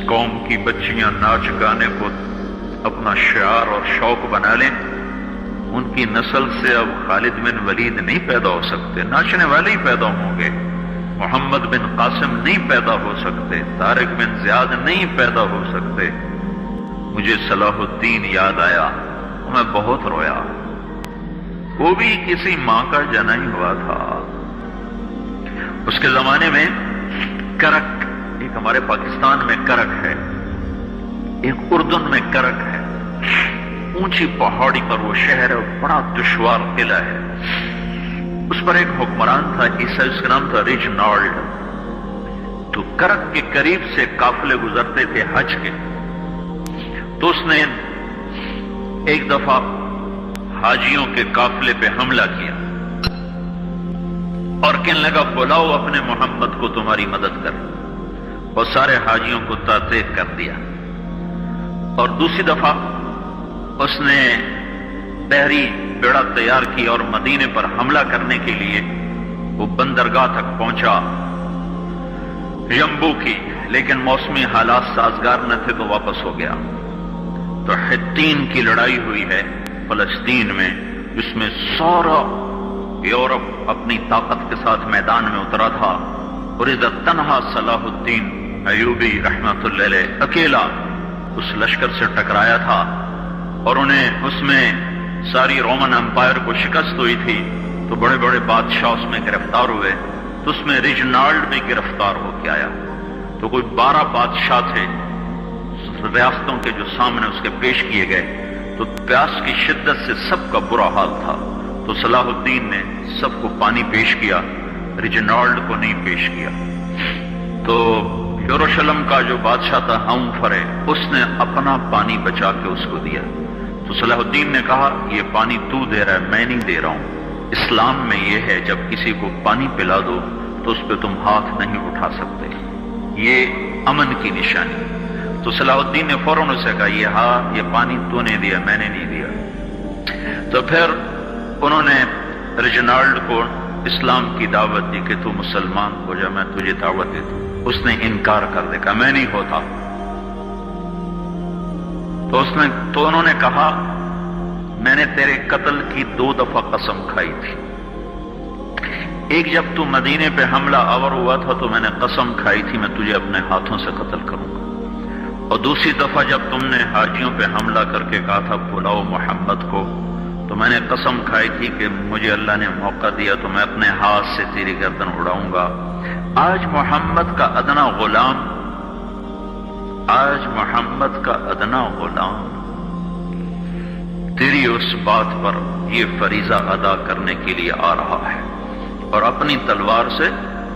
قوم کی بچیاں ناچ گانے کو اپنا شعار اور شوق بنا لیں، ان کی نسل سے اب خالد بن ولید نہیں پیدا ہو سکتے، ناچنے والے ہی پیدا ہوں گے، محمد بن قاسم نہیں پیدا ہو سکتے، طارق بن زیاد نہیں پیدا ہو سکتے۔ مجھے صلاح الدین یاد آیا، میں بہت رویا۔ وہ بھی کسی ماں کا جنا ہی ہوا تھا۔ اس کے زمانے میں کرک، ایک ہمارے پاکستان میں کرک ہے، ایک اردن میں کرک ہے، اونچی پہاڑی پر وہ شہر ہے، بڑا دشوار قلعہ ہے۔ اس پر ایک حکمران تھا عیسائی، اس کا نام تھا ریجنالڈ۔ تو کرک کے قریب سے قافلے گزرتے تھے حج کے، تو اس نے ایک دفعہ حاجیوں کے قافلے پہ حملہ کیا اور کہنے لگا بلاؤ اپنے محمد کو تمہاری مدد کر، اور سارے حاجیوں کو تعطیق کر دیا۔ اور دوسری دفعہ اس نے بحری بیڑا تیار کی اور مدینے پر حملہ کرنے کے لیے وہ بندرگاہ تک پہنچا یمبو کی، لیکن موسمی حالات سازگار نہ تھے تو واپس ہو گیا۔ تو حطین کی لڑائی ہوئی ہے فلسطین میں، جس میں سارا یورپ اپنی طاقت کے ساتھ میدان میں اترا تھا، اور ادھر تنہا صلاح الدین ایوبی رحمت اللہ علیہ اکیلا اس لشکر سے ٹکرایا تھا، اور انہیں اس میں ساری رومن امپائر کو شکست ہوئی تھی، تو بڑے بڑے بادشاہ اس میں گرفتار ہوئے، تو اس میں ریجنالڈ بھی گرفتار ہو کے آیا۔ تو کوئی 12 بادشاہ تھے ریاستوں کے جو سامنے اس کے پیش کیے گئے، تو پیاس کی شدت سے سب کا برا حال تھا، تو صلاح الدین نے سب کو پانی پیش کیا، ریجنالڈ کو نہیں پیش کیا۔ تو یروشلم کا جو بادشاہ تھا ہم فرے، اس نے اپنا پانی بچا کے اس کو دیا۔ تو صلاح الدین نے کہا یہ پانی تو دے رہا ہے، میں نہیں دے رہا ہوں۔ اسلام میں یہ ہے جب کسی کو پانی پلا دو تو اس پہ تم ہاتھ نہیں اٹھا سکتے، یہ امن کی نشانی۔ تو صلاح الدین نے فوراً اسے کہا یہ پانی تو نے دیا، میں نے نہیں دیا۔ تو پھر انہوں نے ریجنالڈ کو اسلام کی دعوت دی کہ تو مسلمان ہو جا، میں تجھے دعوت دیتا ہوں۔ اس نے انکار کر دیا، کہا میں نہیں ہوتا۔ تو انہوں نے کہا میں نے تیرے قتل کی 2 دفعہ قسم کھائی تھی، ایک جب تو مدینے پہ حملہ آور ہوا تھا تو میں نے قسم کھائی تھی میں تجھے اپنے ہاتھوں سے قتل کروں گا، اور دوسری دفعہ جب تم نے حاجیوں پہ حملہ کر کے کہا تھا بلاؤ محمد کو، تو میں نے قسم کھائی تھی کہ مجھے اللہ نے موقع دیا تو میں اپنے ہاتھ سے تیری گردن اڑاؤں گا۔ آج محمد کا ادنا غلام تیری اس بات پر یہ فریضہ ادا کرنے کے لیے آ رہا ہے، اور اپنی تلوار سے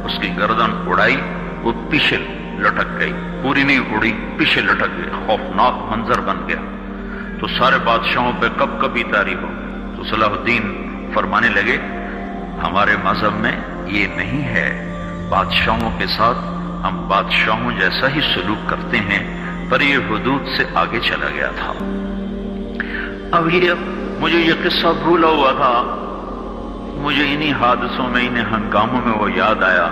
اس کی گردن اڑائی، وہ پیچھے لٹک گئی، پوری نہیں اڑی، پیچھے لٹک گئی، خوفناک منظر بن گیا۔ تو سارے بادشاہوں پہ کب کبھی طاری ہو۔ تو صلاح الدین فرمانے لگے ہمارے مذہب میں یہ نہیں ہے، بادشاہوں کے ساتھ ہم بادشاہوں جیسا ہی سلوک کرتے ہیں، پر یہ حدود سے آگے چلا گیا تھا۔ اب مجھے یہ قصہ بھولا ہوا تھا، مجھے انہی حادثوں میں، انہی ہنگاموں میں وہ یاد آیا،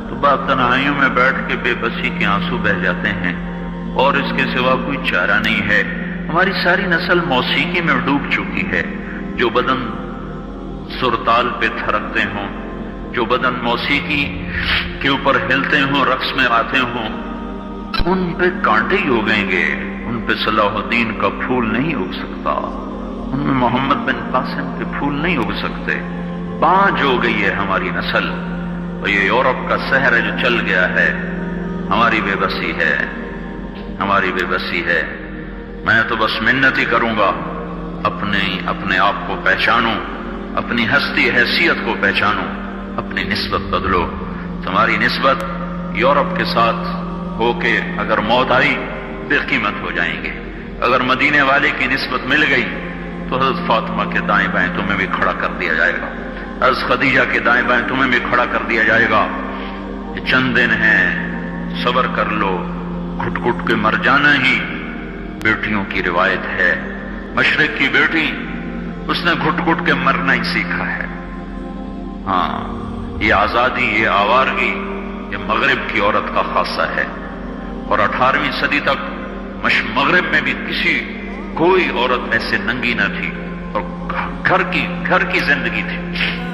تو بعد تنہائیوں میں بیٹھ کے بے بسی کے آنسو بہہ جاتے ہیں، اور اس کے سوا کوئی چارہ نہیں ہے۔ ہماری ساری نسل موسیقی میں ڈوب چکی ہے، جو بدن سرتال پہ تھرکتے ہوں، جو بدن موسیقی کے اوپر ہلتے ہوں، رقص میں آتے ہوں، ان پہ کانٹے ہی اگیں گے، ان پہ صلاح الدین کا پھول نہیں اگ سکتا، ان میں محمد بن قاسم کے پھول نہیں اگ سکتے۔ بانجھ ہو گئی ہے ہماری نسل، اور یہ یورپ کا سحر ہے جو چل گیا ہے، ہماری بے بسی ہے، ہماری بے بسی ہے۔ میں تو بس منت ہی کروں گا اپنے آپ کو پہچانوں، اپنی ہستی حیثیت کو پہچانوں، اپنی نسبت بدلو۔ تمہاری نسبت یورپ کے ساتھ ہو کے اگر موت آئی بے قیمت ہو جائیں گے، اگر مدینے والے کی نسبت مل گئی تو حضرت فاطمہ کے دائیں بائیں تمہیں بھی کھڑا کر دیا جائے گا، حضرت خدیجہ کے دائیں بائیں تمہیں بھی کھڑا کر دیا جائے گا۔ یہ چند دن ہیں، صبر کر لو، گھٹ گھٹ کے مر جانا ہی بیٹیوں کی روایت ہے۔ مشرق کی بیٹی، اس نے گھٹ گھٹ کے مرنا ہی سیکھا ہے۔ ہاں، یہ آزادی، یہ آوارگی، یہ مغرب کی عورت کا خاصہ ہے۔ اور 18ویں صدی تک مغرب میں بھی کوئی عورت ایسے ننگی نہ تھی، اور گھر کی زندگی تھی۔